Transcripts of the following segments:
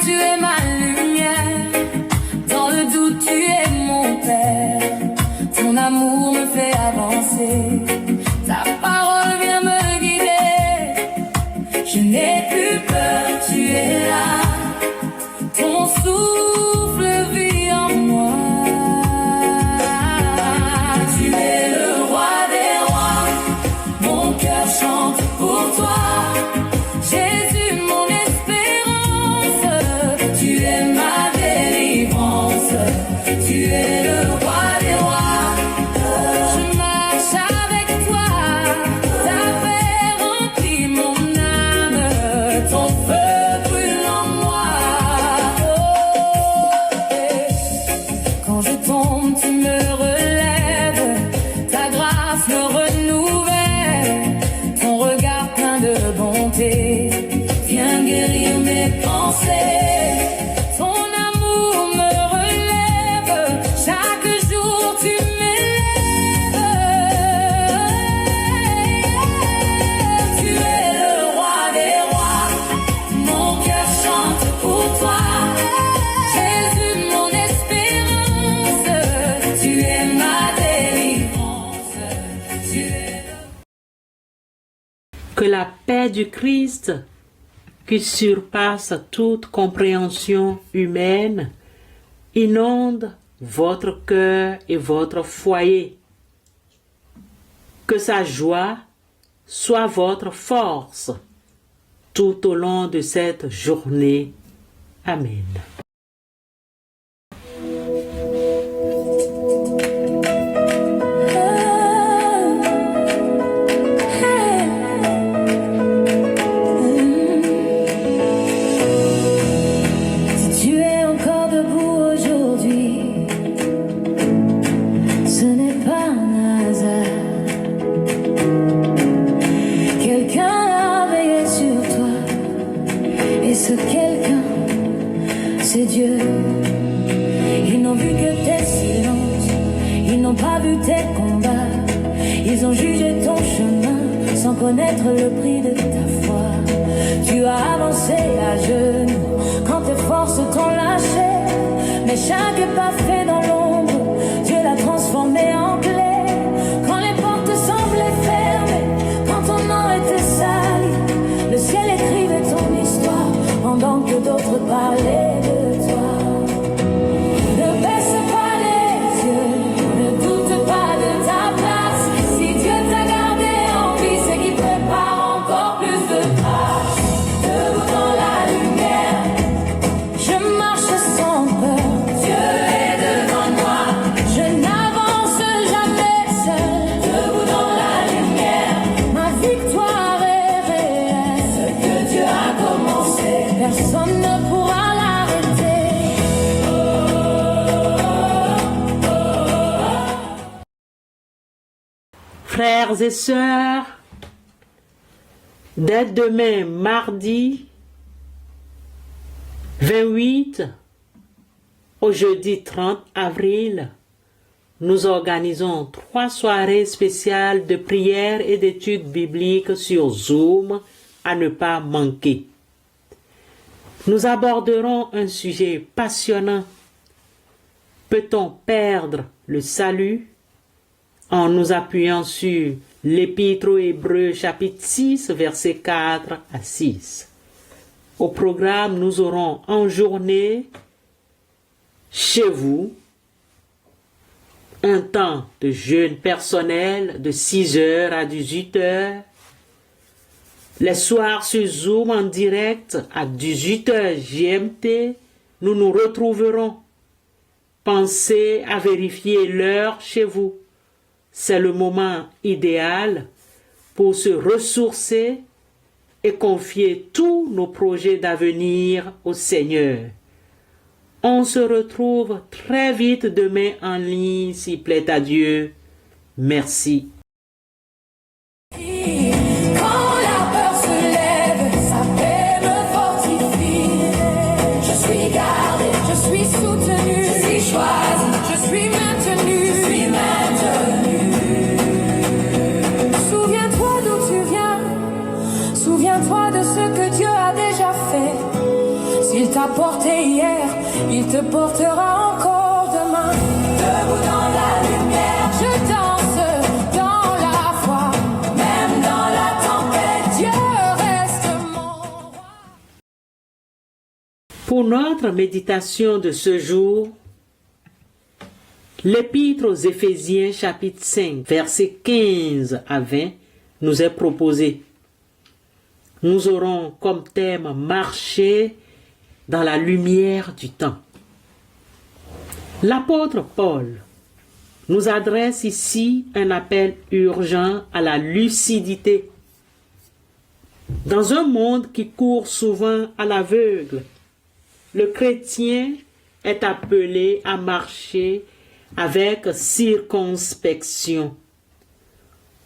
tu es ma lumière. Dans le doute, tu es mon Père. Ton amour me fait avancer. Ta parole vient me guider. Je n'ai plus peur, tu es là. Ton souffle vit en moi. Tu es le roi des rois. Mon cœur chante pour toi. Jésus, mon espérance. Tu es ma délivrance. Tu es le roi des rois. Je marche avec toi. Ta paix remplit mon âme. Ton feu brûle en moi. Quand je tombe, tu me relèves. Ta grâce me renouvelle. Ton regard plein de bonté vient guérir mes pensées. Ton amour me relève. Chaque jour, tu m'élèves. Tu es le roi des rois. Mon cœur chante pour toi. Jésus, mon espérance. Tu es ma délivrance. Tu es Que la paix du Christ, qui surpasse toute compréhension humaine, inonde votre cœur et votre foyer. Que sa joie soit votre force tout au long de cette journée. Amen. Si tu es encore debout aujourd'hui, ce n'est pas un hasard. Quelqu'un a veillé sur toi, et ce quelqu'un, c'est Dieu. Ils n'ont vu que tes silences, ils n'ont pas vu tes combats. Ils ont jugé ton chemin sans connaître le prix de ta foi. Tu as avancé à genoux quand tes forces t'ont lâché. Mais chaque pas fait dans l'ombre, Dieu l'a transformé en clé. Quand les portes semblaient fermées, quand ton nom était sali, le ciel écrivait ton histoire pendant que d'autres parlaient de toi. Ne baisse pas les yeux, ne doute pas de ta place. Si Dieu t'a gardé en vie, c'est qu'il prépare encore plus de grâce. Debout dans la lumière, je marche sans peur. Dieu est devant moi, je n'avance jamais seul. Debout dans la lumière, ma victoire est réelle. Ce que Dieu a commencé, personne ne pourra l'arrêter. Frères et sœurs, dès demain, mardi 28 au jeudi 30 avril, nous organisons 3 soirées spéciales de prière et d'études bibliques sur Zoom à ne pas manquer. Nous aborderons un sujet passionnant. Peut-on perdre le salut? En nous appuyant sur l'Épître aux Hébreux chapitre 6 versets 4 à 6. Au programme, nous aurons en journée, chez vous, un temps de jeûne personnel de 6h à 18h. Les soirs sur Zoom en direct à 18h GMT, nous nous retrouverons. Pensez à vérifier l'heure chez vous. C'est le moment idéal pour se ressourcer et confier tous nos projets d'avenir au Seigneur. On se retrouve très vite demain en ligne, s'il plaît à Dieu. Merci. Quand la peur se lève, sa paix me fortifie. Je suis gardé, je suis soutenu, je suis choisi, je suis maintenu, je suis maintenu. Souviens-toi d'où tu viens, souviens-toi de ce que Dieu a déjà fait. S'il t'a porté hier, il te portera encore demain. Debout dans la lumière, je danse dans la foi. Même dans la tempête, Dieu reste mon roi. Pour notre méditation de ce jour, l'Épître aux Éphésiens chapitre 5, versets 15 à 20 nous est proposé. Nous aurons comme thème « Marcher dans la lumière du temps ». L'apôtre Paul nous adresse ici un appel urgent à la lucidité. Dans un monde qui court souvent à l'aveugle, le chrétien est appelé à marcher avec circonspection.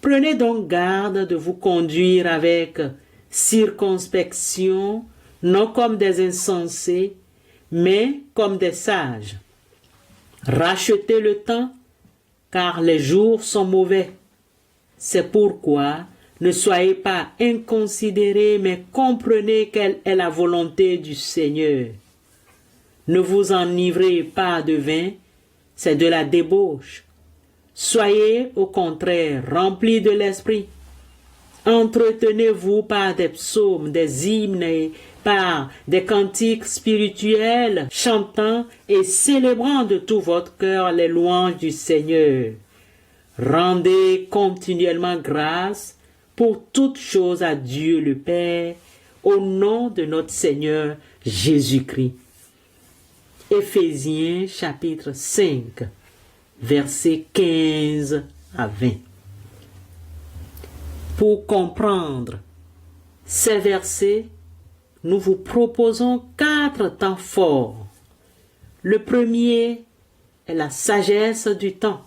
Prenez donc garde de vous conduire avec circonspection, non comme des insensés, mais comme des sages. Rachetez le temps, car les jours sont mauvais. C'est pourquoi ne soyez pas inconsidérés, mais comprenez quelle est la volonté du Seigneur. Ne vous enivrez pas de vin, c'est de la débauche. Soyez au contraire remplis de l'esprit. Entretenez-vous par des psaumes, des hymnes et par des cantiques spirituels, chantant et célébrant de tout votre cœur les louanges du Seigneur. Rendez continuellement grâce pour toutes choses à Dieu le Père, au nom de notre Seigneur Jésus-Christ. Éphésiens chapitre 5, versets 15 à 20. Pour comprendre ces versets, nous vous proposons 4 temps forts. Le premier est la sagesse du temps.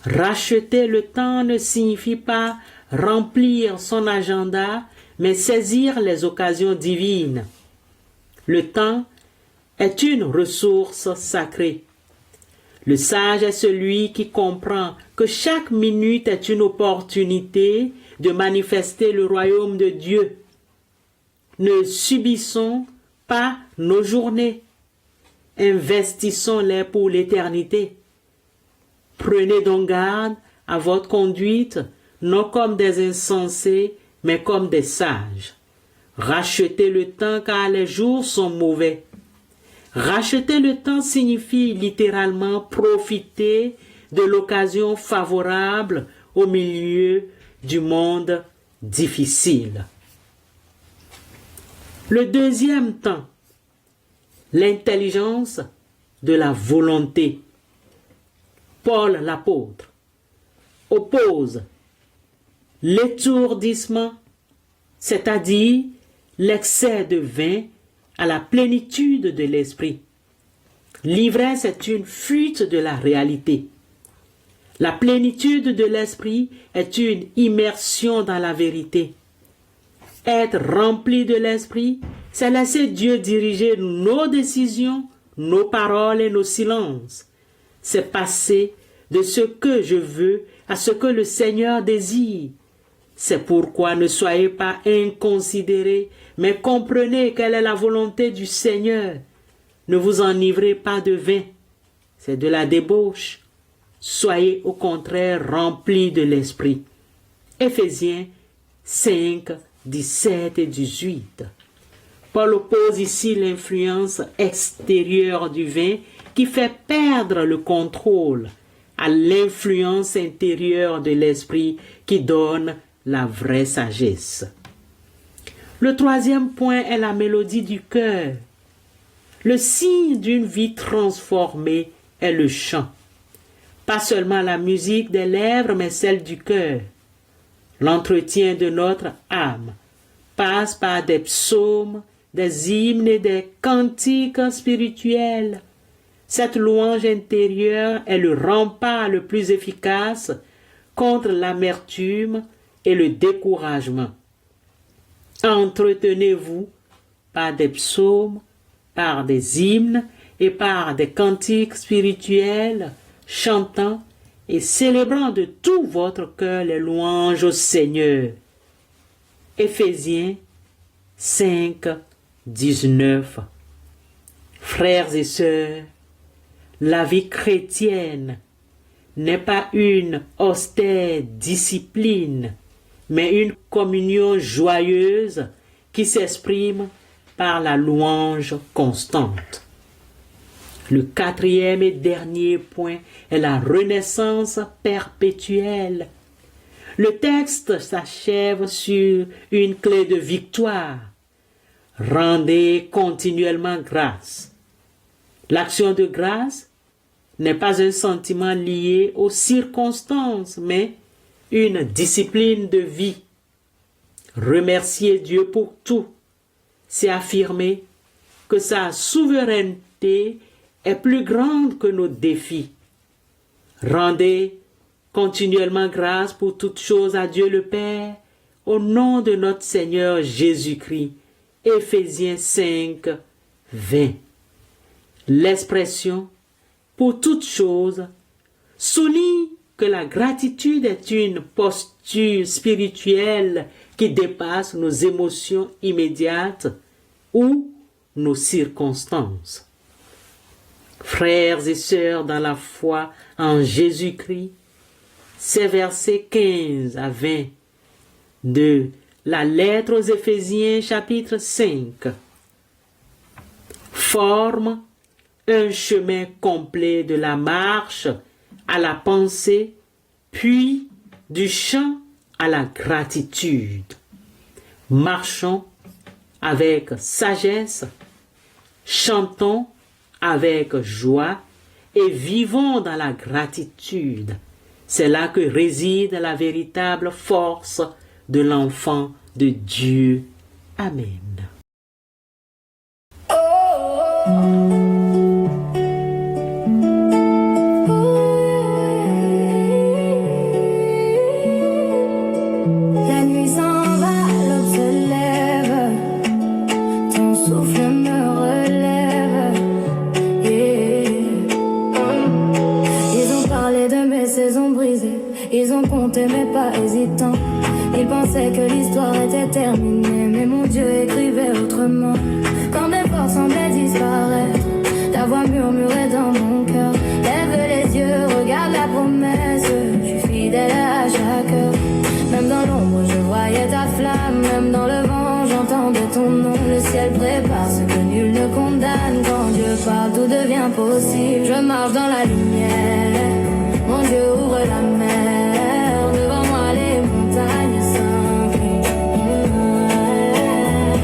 Racheter le temps ne signifie pas remplir son agenda, mais saisir les occasions divines. Le temps est une ressource sacrée. Le sage est celui qui comprend que chaque minute est une opportunité de manifester le royaume de Dieu. Ne subissons pas nos journées. Investissons-les pour l'éternité. Prenez donc garde à votre conduite, non comme des insensés, mais comme des sages. Rachetez le temps car les jours sont mauvais. Racheter le temps signifie littéralement profiter de l'occasion favorable au milieu du monde difficile. Le deuxième temps, l'intelligence de la volonté. Paul l'apôtre oppose l'étourdissement, c'est-à-dire l'excès de vin, à la plénitude de l'esprit. L'ivresse est une fuite de la réalité. La plénitude de l'esprit est une immersion dans la vérité. Être rempli de l'esprit, c'est laisser Dieu diriger nos décisions, nos paroles et nos silences. C'est passer de ce que je veux à ce que le Seigneur désire. C'est pourquoi ne soyez pas inconsidérés, mais comprenez quelle est la volonté du Seigneur. Ne vous enivrez pas de vin, c'est de la débauche. Soyez au contraire remplis de l'esprit. Éphésiens 5, 17 et 18. Paul oppose ici l'influence extérieure du vin qui fait perdre le contrôle à l'influence intérieure de l'esprit qui donne la vraie sagesse. Le troisième point est la mélodie du cœur. Le signe d'une vie transformée est le chant. Pas seulement la musique des lèvres, mais celle du cœur. L'entretien de notre âme passe par des psaumes, des hymnes et des cantiques spirituels. Cette louange intérieure est le rempart le plus efficace contre l'amertume et le découragement. Entretenez-vous par des psaumes, par des hymnes et par des cantiques spirituels, chantant et célébrant de tout votre cœur les louanges au Seigneur. Éphésiens 5, 19 Frères et sœurs, la vie chrétienne n'est pas une austère discipline, mais une communion joyeuse qui s'exprime par la louange constante. Le quatrième et dernier point est la renaissance perpétuelle. Le texte s'achève sur une clé de victoire. Rendez continuellement grâce. L'action de grâce n'est pas un sentiment lié aux circonstances, mais une discipline de vie. Remercier Dieu pour tout, c'est affirmer que sa souveraineté est plus grande que nos défis. Rendez continuellement grâce pour toutes choses à Dieu le Père, au nom de notre Seigneur Jésus-Christ. Éphésiens 5, 20. L'expression « pour toutes choses » souligne que la gratitude est une posture spirituelle qui dépasse nos émotions immédiates ou nos circonstances. Frères et sœurs dans la foi en Jésus-Christ, ces versets 15 à 20 de la lettre aux Éphésiens chapitre 5 forment un chemin complet de la marche à la pensée, puis du chant à la gratitude. Marchons avec sagesse, chantons avec joie et vivons dans la gratitude. C'est là que réside la véritable force de l'enfant de Dieu. Amen. La nuit s'en va, l'aube se lève, ton souffle me relève. Ils ont parlé de mes saisons brisées, ils ont compté mes pas hésitants. Ils pensaient que l'histoire était terminée, mais mon Dieu écrivait autrement. Quand mes forces semblaient disparaître, ta voix murmurait dans mon cœur. Lève les yeux, regarde la promesse, je suis fidèle à chaque heure. Même dans l'ombre, je voyais ta flamme, même dans le vent, j'entendais ton nom. Le ciel prépare ce que nul ne condamne. Quand Dieu parle, tout devient possible. Je marche dans la lumière, mon Dieu ouvre la mer. Devant moi, les montagnes s'inclinent.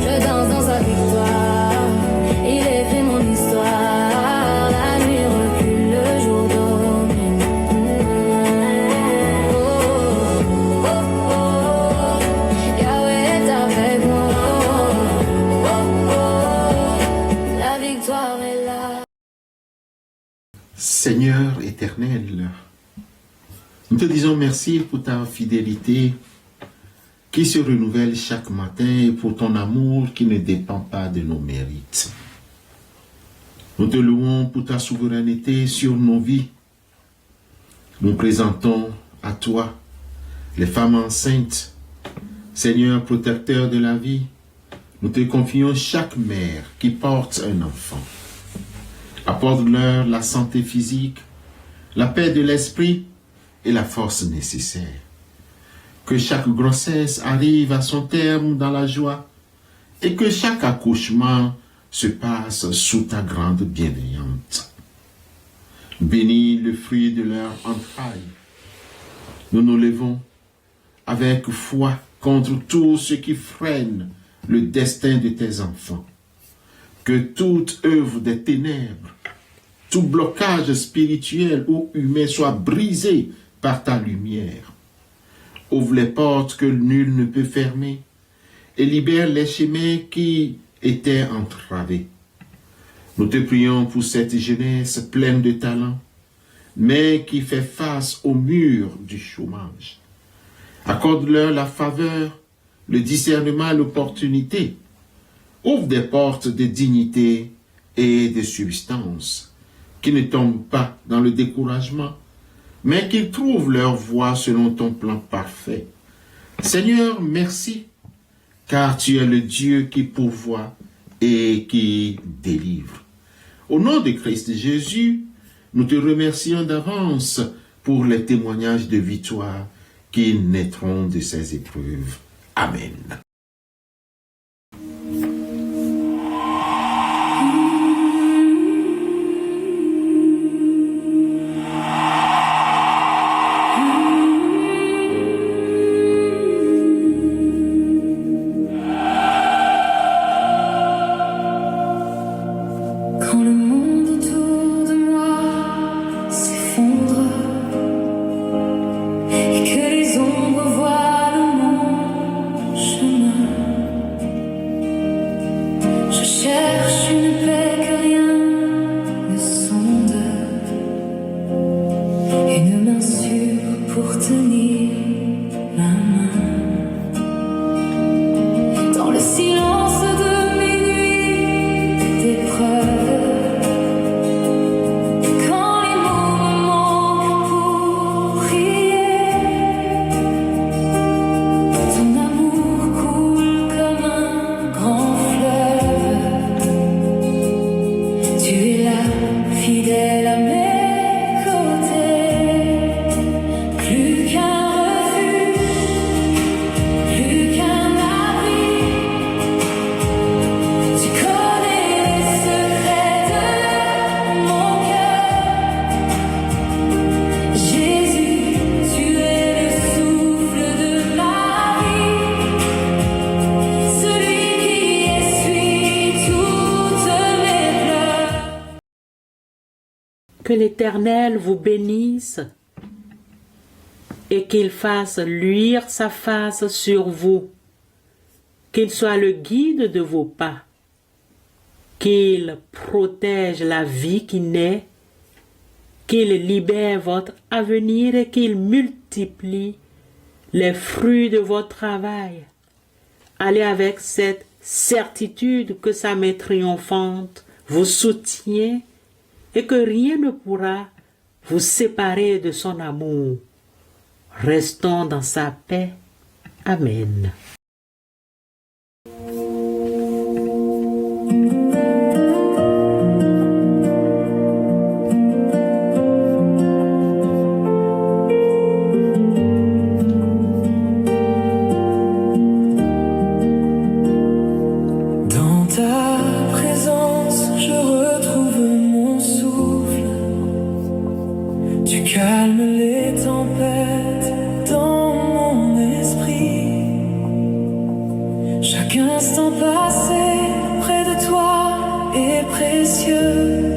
Je danse dans sa victoire, il écrit mon histoire. La nuit recule, le jour domine. Oh, oh, oh, Yahweh est avec moi. Oh, oh, la victoire est là. Seigneur éternel, nous te disons merci pour ta fidélité qui se renouvelle chaque matin et pour ton amour qui ne dépend pas de nos mérites. Nous te louons pour ta souveraineté sur nos vies. Nous présentons à toi les femmes enceintes. Seigneur protecteur de la vie, nous te confions chaque mère qui porte un enfant. Apporte-leur la santé physique, la paix de l'esprit et la force nécessaire. Que chaque grossesse arrive à son terme dans la joie et que chaque accouchement se passe sous ta grande bienveillance. Bénis le fruit de leur entraille. Nous nous levons avec foi contre tout ce qui freine le destin de tes enfants. Que toute œuvre des ténèbres, tout blocage spirituel ou humain soit brisé par ta lumière. Ouvre les portes que nul ne peut fermer et libère les chemins qui étaient entravés. Nous te prions pour cette jeunesse pleine de talent, mais qui fait face au mur du chômage. Accorde-leur la faveur, le discernement, l'opportunité. Ouvre des portes de dignité et de substance, qui ne tombent pas dans le découragement, mais qu'ils trouvent leur voie selon ton plan parfait. Seigneur, merci, car tu es le Dieu qui pourvoit et qui délivre. Au nom de Christ Jésus, nous te remercions d'avance pour les témoignages de victoire qui naîtront de ces épreuves. Amen. Quand le monde autour de moi s'effondre et que les ombres voilent mon chemin, je cherche une paix que rien ne sonde, une main sûre pour tenir ma main. Dans le silence de mes nuits d'épreuve, quand les mots me manquent pour prier, ton amour coule comme un grand fleuve. Tu es là, fidèle à mes côtés. Plus qu'un refuge, plus qu'un abri. Tu connais les secrets de mon cœur. Jésus, tu es le souffle de ma vie, celui qui essuie toutes mes pleurs. Que l'Éternel vous bénisse et qu'il fasse luire sa face sur vous, qu'il soit le guide de vos pas, qu'il protège la vie qui naît, qu'il libère votre avenir et qu'il multiplie les fruits de votre travail. Allez avec cette certitude que sa main triomphante vous soutient et que rien ne pourra vous séparer de son amour. Restons dans sa paix. Amen. Dans ta présence, je retrouve mon souffle. Tu calmes les tempêtes dans mon esprit. Chaque instant passé près de toi est précieux.